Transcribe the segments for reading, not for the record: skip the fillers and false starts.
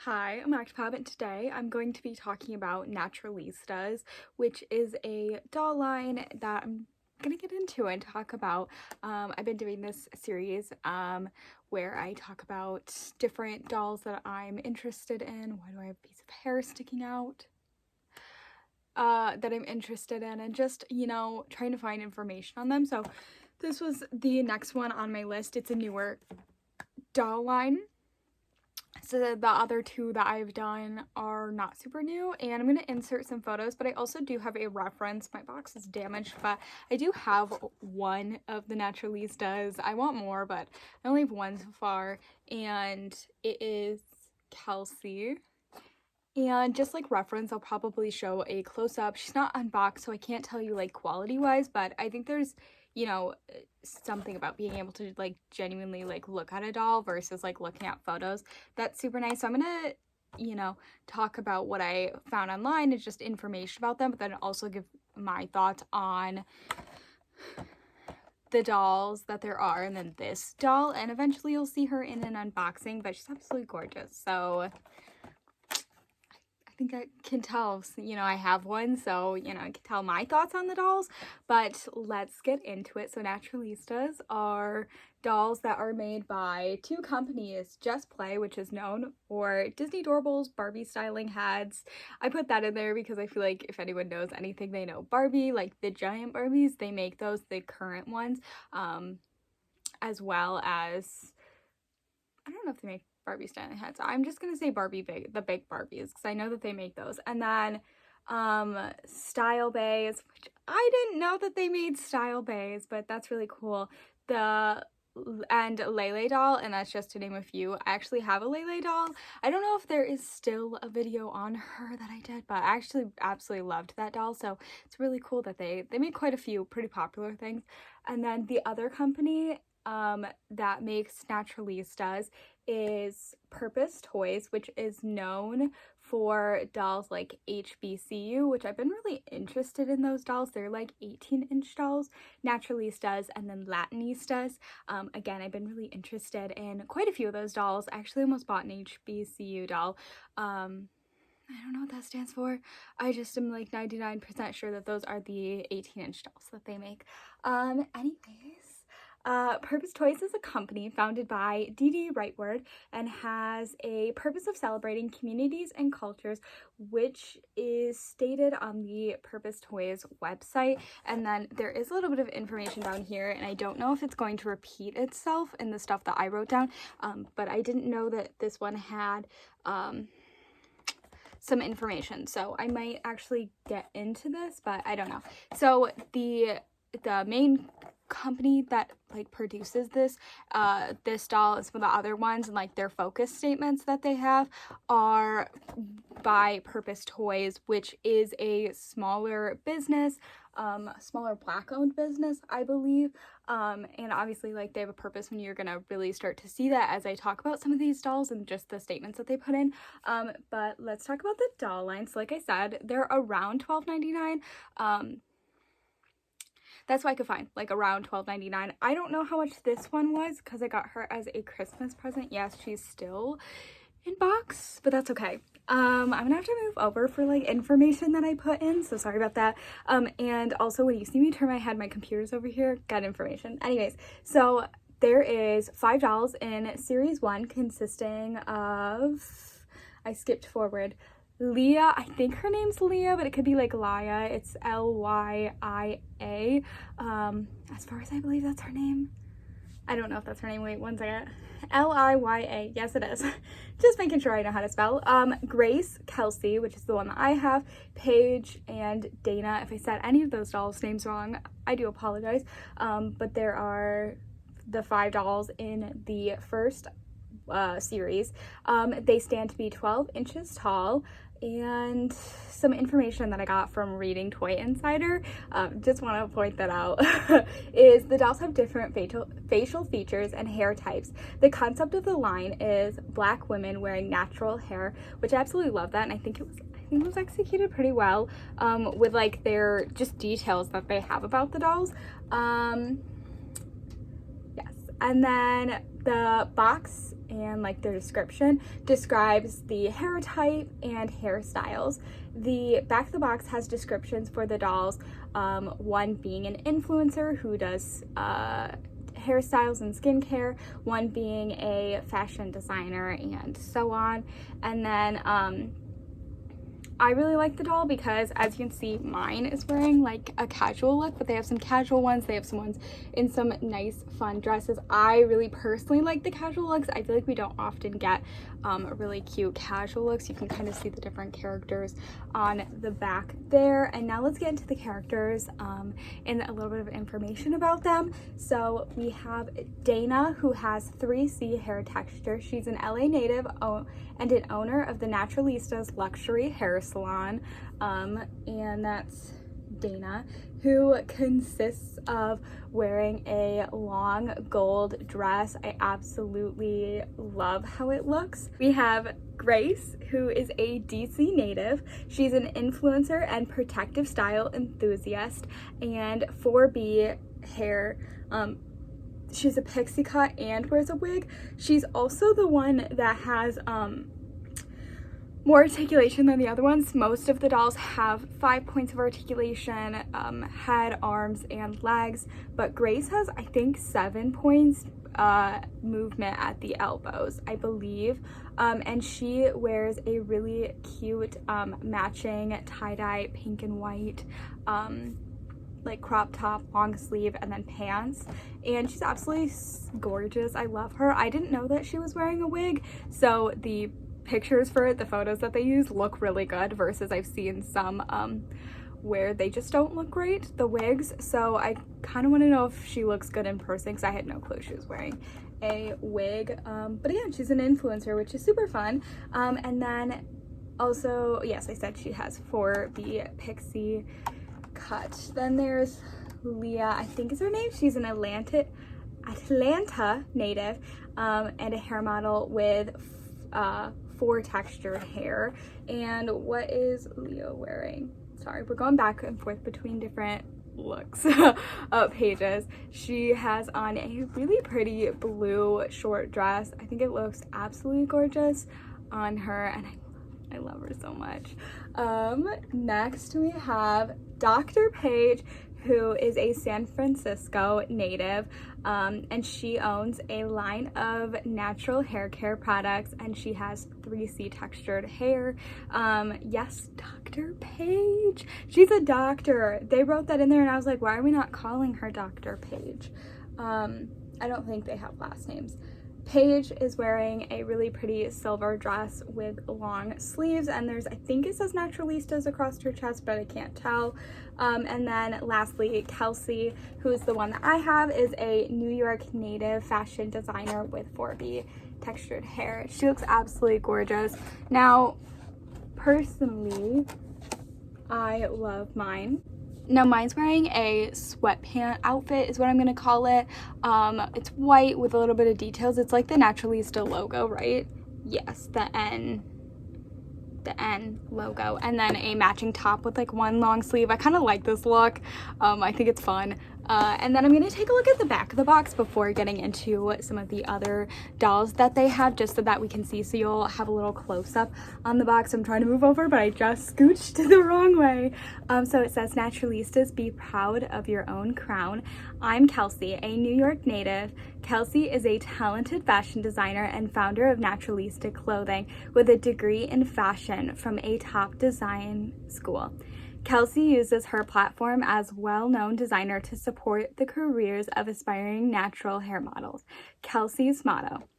Hi, I'm Octopop, and today I'm going to be talking about Naturalistas, which is a doll line that I'm gonna get into and talk about. I've been doing this series where I talk about different dolls that I'm interested in. Why do I have a piece of hair sticking out? That I'm interested in, and just, trying to find information on them. So this was the next one on my list. It's a newer doll line. So the other two that I've done are not super new, and I'm going to insert some photos, but I also do have a reference. My box is damaged, but I do have one of the Naturalistas. I want more, but I only have one so far, and it is Kelsey. And just like reference, I'll probably show a close-up. She's not unboxed, so I can't tell you like quality-wise, but I think there's, something about being able to like genuinely like look at a doll versus like looking at photos. That's super nice. So I'm gonna, talk about what I found online and just information about them, but then also give my thoughts on the dolls that there are, and then this doll, and eventually you'll see her in an unboxing, but she's absolutely gorgeous. So I think I can tell, I have one, so, I can tell my thoughts on the dolls, but let's get into it. So Naturalistas are dolls that are made by two companies, Just Play, which is known for Disney Doorables, Barbie styling heads. I put that in there because I feel like if anyone knows anything, they know Barbie, like the giant Barbies, they make those, the current ones, as well as, I don't know if they make Barbie styling heads. I'm just gonna say the big Barbies, because I know that they make those. And then Style Bays, which I didn't know that they made Style Bays, but that's really cool. And Lele doll, and that's just to name a few. I actually have a Lele doll. I don't know if there is still a video on her that I did, but I actually absolutely loved that doll, so it's really cool that they make quite a few pretty popular things. And then the other company that makes Naturalistas is Purpose Toys, which is known for dolls like HBCU, which I've been really interested in those dolls. They're like 18-inch dolls, Naturalistas, and then Latinistas. Again, I've been really interested in quite a few of those dolls. I actually almost bought an HBCU doll. I don't know what that stands for. I just am like 99% sure that those are the 18-inch dolls that they make. Anyways, Purpose Toys is a company founded by Dee Rightward and has a purpose of celebrating communities and cultures, which is stated on the Purpose Toys website. And then there is a little bit of information down here, and I don't know if it's going to repeat itself in the stuff that I wrote down, but I didn't know that this one had some information, so I might actually get into this, but I don't know. So the main company that like produces this doll and some of the other ones, and like their focus statements that they have are by Purpose Toys, which is a smaller business, smaller Black-owned business, I believe. And obviously, like, they have a purpose when you're gonna really start to see that as I talk about some of these dolls and just the statements that they put in. But let's talk about the doll line. So like I said, they're around $12.99. That's what I could find, like around $12.99. I don't know how much this one was because I got her as a Christmas present. Yes, she's still in box, but that's okay. I'm gonna have to move over for like information that I put in, so sorry about that. And also when you see me turn my head, my computer's over here, got information. Anyways, so there is 5 dolls in series 1 consisting of, I skipped forward, Leah, I think her name's Leah, but it could be like Lya. It's Lya. As far as I believe that's her name. I don't know if that's her name. Wait, one second. Lya. Yes, it is. Just making sure I know how to spell. Grace, Kelsey, which is the one that I have, Paige, and Dana. If I said any of those dolls' names wrong, I do apologize. But there are the 5 dolls in the first series. They stand to be 12 inches tall, and some information that I got from reading Toy Insider, just want to point that out, is the dolls have different facial features and hair types. The concept of the line is Black women wearing natural hair, which I absolutely love that, and I think it was executed pretty well, with like their just details that they have about the dolls. Yes, and then The box and like their description describes the hair type and hairstyles. The back of the box has descriptions for the dolls, one being an influencer who does hairstyles and skincare, one being a fashion designer, and so on. And then I really like the doll because, as you can see, mine is wearing like a casual look, but they have some casual ones. They have some ones in some nice fun dresses. I really personally like the casual looks. I feel like we don't often get really cute casual looks. You can kind of see the different characters on the back there. And now let's get into the characters and a little bit of information about them. So we have Dana, who has 3C hair texture. She's an LA native and an owner of the Naturalistas luxury hair salon, and that's Dana, who consists of wearing a long gold dress. I absolutely love how it looks. We have Grace, who is a DC native. She's an influencer and protective style enthusiast, and 4B hair. She's a pixie cut and wears a wig. She's also the one that has more articulation than the other ones. Most of the dolls have 5 points of articulation, head, arms, and legs, but Grace has, I think, 7 points movement at the elbows, I believe. And she wears a really cute matching tie-dye pink and white like crop top, long sleeve, and then pants, and she's absolutely gorgeous. I love her. I didn't know that she was wearing a wig, so the pictures for it, the photos that they use, look really good versus I've seen some where they just don't look great, the wigs. So I kind of want to know if she looks good in person because I had no clue she was wearing a wig. But again, she's an influencer, which is super fun. And then also, yes, I said she has 4B pixie cut. Then there's Leah, I think is her name. She's an Atlanta native and a hair model with 4 textured hair. And what is Leah wearing? Sorry, we're going back and forth between different looks pages. She has on a really pretty blue short dress. I think it looks absolutely gorgeous on her, and I love her so much. Next we have Dr. Paige, who is a San Francisco native, and she owns a line of natural hair care products, and she has 3C textured hair. Yes, Dr. Paige. She's a doctor. They wrote that in there, and I was like, why are we not calling her Dr. Paige? I don't think they have last names. Paige is wearing a really pretty silver dress with long sleeves, and there's, I think it says Naturalistas across her chest, but I can't tell. And then lastly, Kelsey, who is the one that I have, is a New York native fashion designer with 4B textured hair. She looks absolutely gorgeous. Now, personally, I love mine. Now mine's wearing a sweatpant outfit is what I'm gonna call it. It's white with a little bit of details. It's like the Naturalista logo, right? Yes, the N logo, and then a matching top with like one long sleeve. I kind of like this look. I think it's fun. And then I'm gonna take a look at the back of the box before getting into some of the other dolls that they have, just so that we can see. So you'll have a little close-up on the box. I'm trying to move over, but I just scooched the wrong way. So it says, Naturalistas, be proud of your own crown. I'm Kelsey, a New York native. Kelsey is a talented fashion designer and founder of Naturalista Clothing with a degree in fashion from a top design school. Kelsey uses her platform as well-known designer to support the careers of aspiring natural hair models. Kelsey's motto: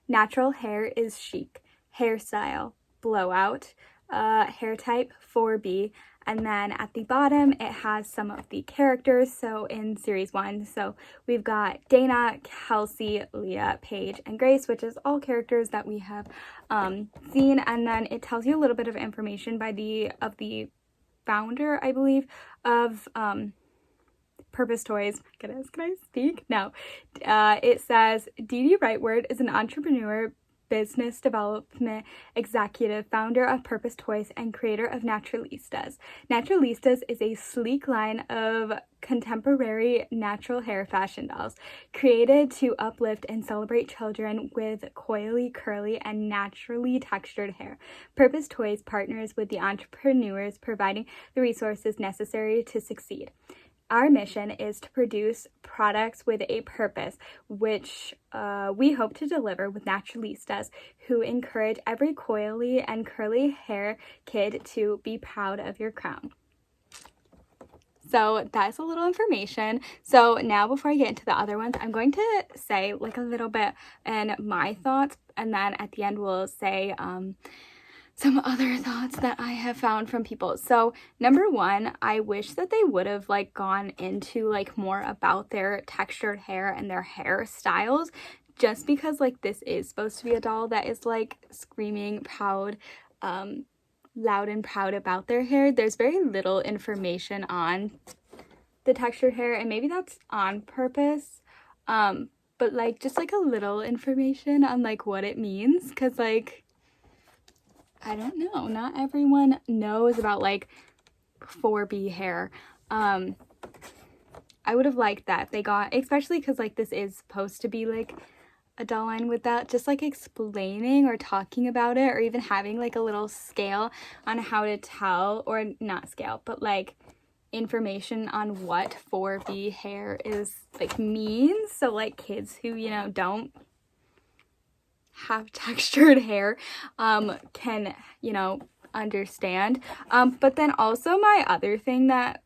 natural hair is chic, hairstyle, blowout, hair type 4B, and then at the bottom it has some of the characters. So in series 1, so we've got Dana, Kelsey, Leah, Paige, and Grace, which is all characters that we have seen. And then it tells you a little bit of information by the founder, I believe, of Purpose Toys. Goodness, can I speak? No. It says, Dee Dee Rightward is an entrepreneur business development executive, founder of Purpose Toys, and creator of Naturalistas. Naturalistas is a sleek line of contemporary natural hair fashion dolls created to uplift and celebrate children with coily, curly, and naturally textured hair. Purpose Toys partners with the entrepreneurs, providing the resources necessary to succeed. Our mission is to produce products with a purpose, which we hope to deliver with Naturalistas, who encourage every coily and curly hair kid to be proud of your crown. So that's a little information. So now before I get into the other ones, I'm going to say like a little bit and my thoughts, and then at the end we'll say some other thoughts that I have found from people. So number one, I wish that they would have like gone into like more about their textured hair and their hairstyles, just because like this is supposed to be a doll that is like screaming proud, loud and proud about their hair. There's very little information on the textured hair, and maybe that's on purpose, but like just like a little information on like what it means, because like I don't know, not everyone knows about like 4B hair. I would have liked that they got, especially because like this is supposed to be like a doll line, without just like explaining or talking about it, or even having like a little scale on how to tell, or not scale, but like information on what 4B hair is like means, so like kids who, you know, don't have textured hair can, you know, understand. But then also my other thing that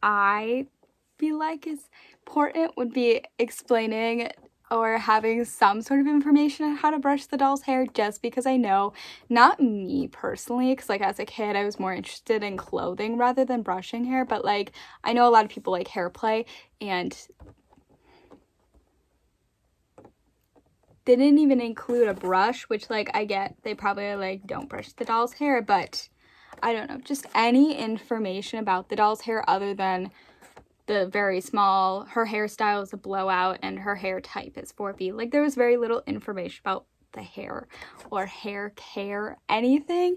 I feel like is important would be explaining or having some sort of information on how to brush the doll's hair, just because I know, not me personally, because like as a kid I was more interested in clothing rather than brushing hair, but like I know a lot of people like hair play, and they didn't even include a brush, which like I get they probably like don't brush the doll's hair, but I don't know, just any information about the doll's hair other than the very small, her hairstyle is a blowout and her hair type is 4B. Like there was very little information about the hair or hair care, anything.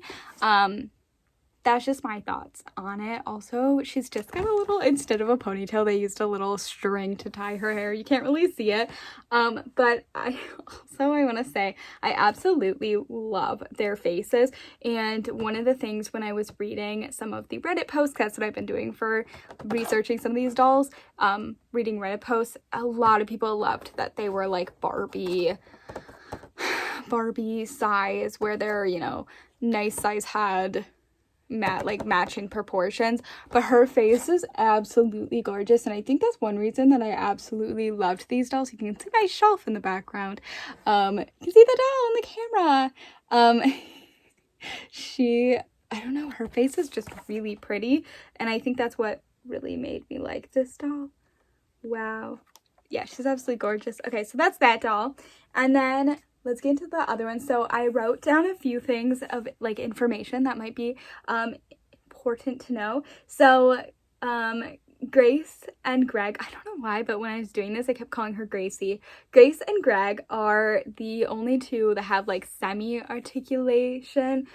That's just my thoughts on it. Also, she's just got a little, instead of a ponytail, they used a little string to tie her hair. You can't really see it. But I want to say, I absolutely love their faces. And one of the things when I was reading some of the Reddit posts, that's what I've been doing for researching some of these dolls, reading Reddit posts, a lot of people loved that they were like Barbie size, where they're, you know, nice size had matching proportions, but her face is absolutely gorgeous, and I think that's one reason that I absolutely loved these dolls. You can see my shelf in the background. You can see the doll on the camera. I don't know, her face is just really pretty, and I think that's what really made me like this doll. Wow. Yeah, she's absolutely gorgeous. Okay, so that's that doll, and then let's get into the other one. So I wrote down a few things of like information that might be important to know. So Grace and Greg, I don't know why, but when I was doing this I kept calling her Gracie. Grace and Greg are the only two that have like semi-articulation,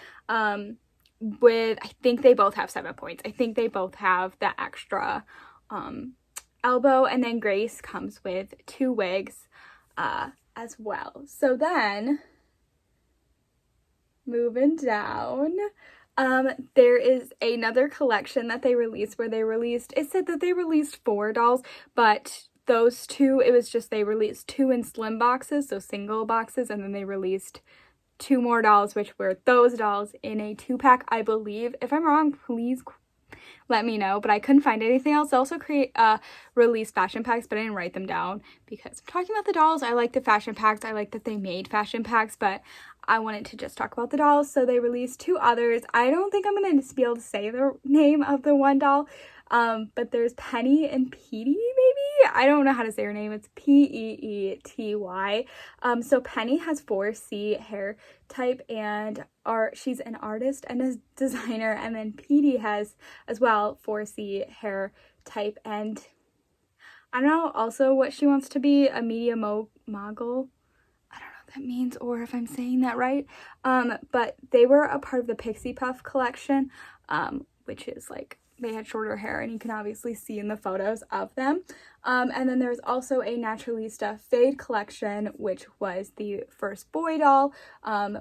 with, I think they both have 7 points. I think they both have the extra elbow, and then Grace comes with 2 wigs as well. So then moving down, there is another collection that they released where it said that they released 4 dolls, but those 2, it was just they released 2 in slim boxes, so single boxes, and then they released 2 more dolls, which were those dolls in a 2-pack, I believe. If I'm wrong, please let me know, but I couldn't find anything else. They also release fashion packs, but I didn't write them down because I'm talking about the dolls. I like the fashion packs. I like that they made fashion packs, but I wanted to just talk about the dolls. So they released 2 others. I don't think I'm going to be able to say the name of the one doll, but there's Penny and Petey, maybe? I don't know how to say her name. It's Peety. So Penny has 4C hair type, and she's an artist and a designer, and then Petey has as well 4C hair type, and I don't know also what she wants to be, a media mogul. I don't know, what that means or if I'm saying that right. But they were a part of the Pixie Puff collection, which is like, they had shorter hair, and you can obviously see in the photos of them. And then there's also a Naturalista Fade collection, which was the first boy doll,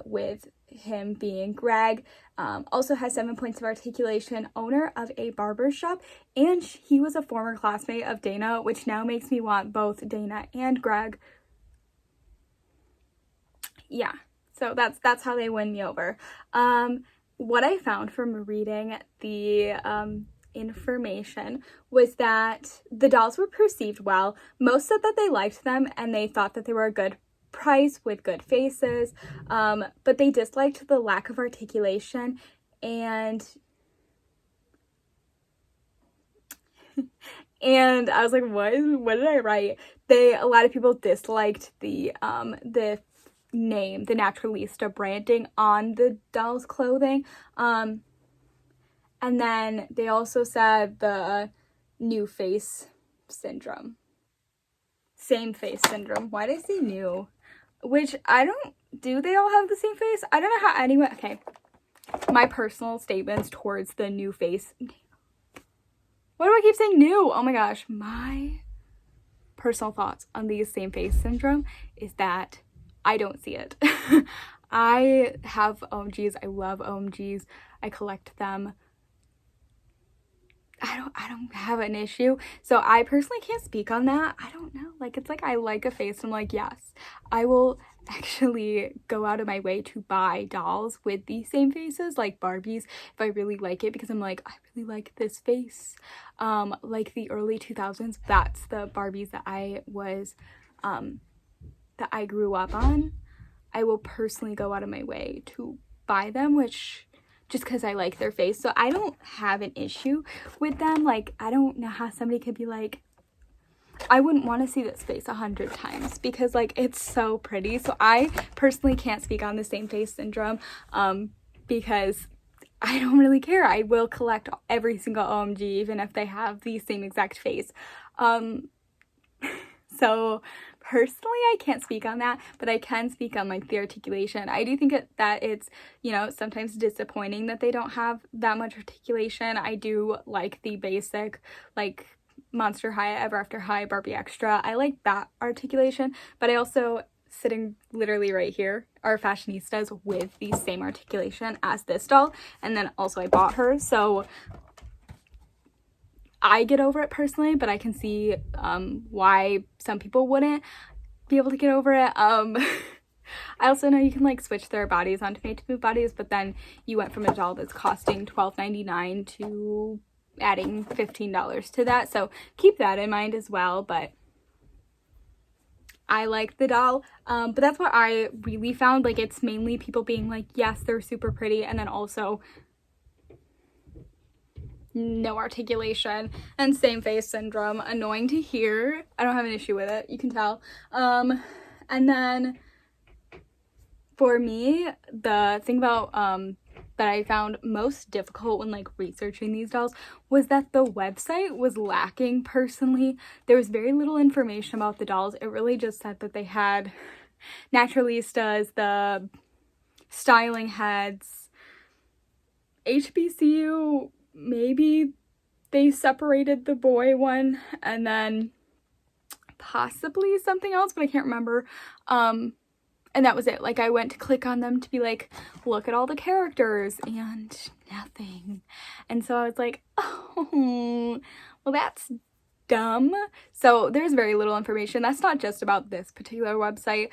with him being Greg. Also has 7 points of articulation, owner of a barber shop, and he was a former classmate of Dana, which now makes me want both Dana and Greg. Yeah, so that's how they win me over. What I found from reading the information was that the dolls were perceived well. Most said that they liked them and they thought that they were a good price with good faces, but they disliked the lack of articulation, and I was like, what did I write? A lot of people disliked the name, the Naturalista branding on the doll's clothing. And then they also said the new face syndrome. Same face syndrome. Why did I say new? Which do they all have the same face? I don't know how anyone, okay. My personal statements towards the new face. Why do I keep saying new? Oh my gosh. My personal thoughts on the same face syndrome is that I don't see it. I have OMGs. I love OMGs. I collect them. I don't have an issue. So I personally can't speak on that. I don't know. Like, it's like I like a face. I'm like, yes, I will actually go out of my way to buy dolls with the same faces, like Barbies, if I really like it, because I'm like, I really like this face. Like the early 2000s, that's the Barbies that I was, that I grew up on. I will personally go out of my way to buy them, which just because I like their face. So I don't have an issue with them. Like, I don't know how somebody could be like, I wouldn't want to see this face 100 times because like it's so pretty. So I personally can't speak on the same face syndrome, because I don't really care. I will collect every single OMG even if they have the same exact face. So personally, I can't speak on that, but I can speak on like the articulation. I do think that it's, you know, sometimes disappointing that they don't have that much articulation. I do like the basic, like Monster High, Ever After High, Barbie Extra. I like that articulation, but I also, sitting literally right here, are fashionistas with the same articulation as this doll, and then also I bought her, so I get over it personally, but I can see why some people wouldn't be able to get over it. I also know you can like switch their bodies onto Made to Move bodies, but then you went from a doll that's costing $12.99 to adding $15 to that, so keep that in mind as well. But I like the doll, but that's what I really found. Like, it's mainly people being like, yes, they're super pretty, and then also no articulation and same face syndrome. Annoying to hear. I don't have an issue with it, you can tell. And then for me, the thing about that I found most difficult when like researching these dolls was that the website was lacking. Personally, there was very little information about the dolls. It really just said that they had Naturalistas, the styling heads, HBCU, maybe they separated the boy one, and then possibly something else, but I can't remember. And that was it. Like, I went to click on them to be like, look at all the characters, and nothing. And so I was like, oh, well, that's dumb. So there's very little information. That's not just about this particular website.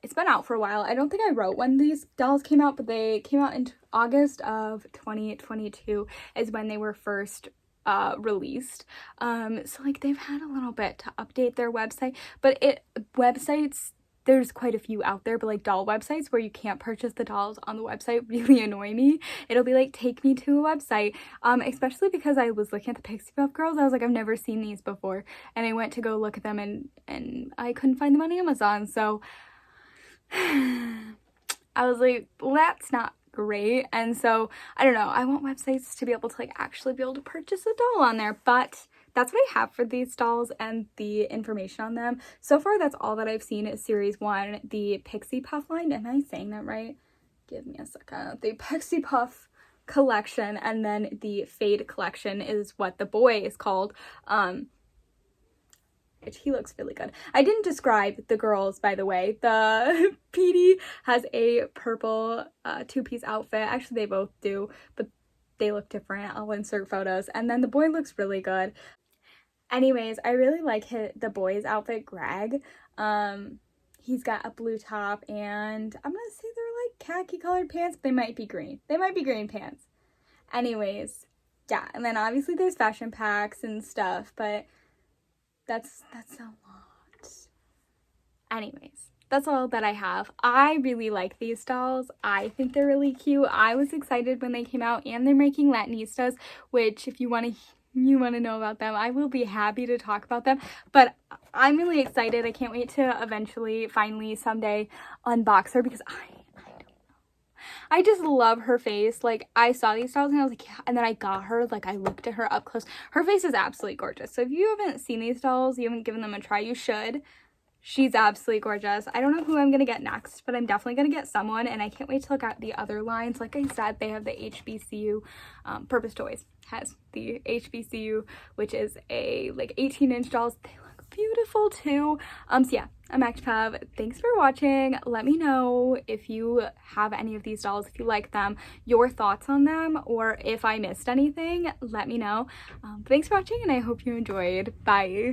It's been out for a while. I don't think I wrote when these dolls came out, but they came out in August of 2022 is when they were first released. So like they've had a little bit to update their website, but there's quite a few out there, but like doll websites where you can't purchase the dolls on the website really annoy me. It'll be like, take me to a website, especially because I was looking at the Pixie Puff girls. I was like, I've never seen these before, and I went to go look at them, and I couldn't find them on Amazon. So I was like, well, that's not great. And so I don't know, I want websites to be able to like actually be able to purchase a doll on there, but that's what I have for these dolls and the information on them. So far, that's all that I've seen is Series 1, the Pixie Puff line. Am I saying that right? Give me a second. The Pixie Puff collection, and then the Fade collection is what the boy is called. Which he looks really good. I didn't describe the girls, by the way. The Petey has a purple two-piece outfit. Actually, they both do, but they look different. I'll insert photos. And then the boy looks really good. Anyways, I really like the boy's outfit, Greg. He's got a blue top, and I'm gonna say they're like khaki colored pants, but they might be green. They might be green pants. Anyways, yeah. And then obviously there's fashion packs and stuff, but that's a lot. Anyways, that's all that I have. I really like these dolls. I think they're really cute. I was excited when they came out, and they're making Latinistas, which if you want to know about them, I will be happy to talk about them. But I'm really excited. I can't wait to eventually, finally, someday unbox her, because I just love her face. Like, I saw these dolls and I was like, yeah, and then I got her, like, I looked at her up close. Her face is absolutely gorgeous. So if you haven't seen these dolls, you haven't given them a try, you should. She's absolutely gorgeous. I don't know who I'm gonna get next, but I'm definitely gonna get someone, and I can't wait to look at the other lines. Like I said, they have the HBCU, Purpose Toys has the HBCU, which is a like 18-inch dolls. They look beautiful too. So yeah, I'm ActivePav. Thanks for watching. Let me know if you have any of these dolls, if you like them, your thoughts on them, or if I missed anything, let me know. Thanks for watching, and I hope you enjoyed. Bye.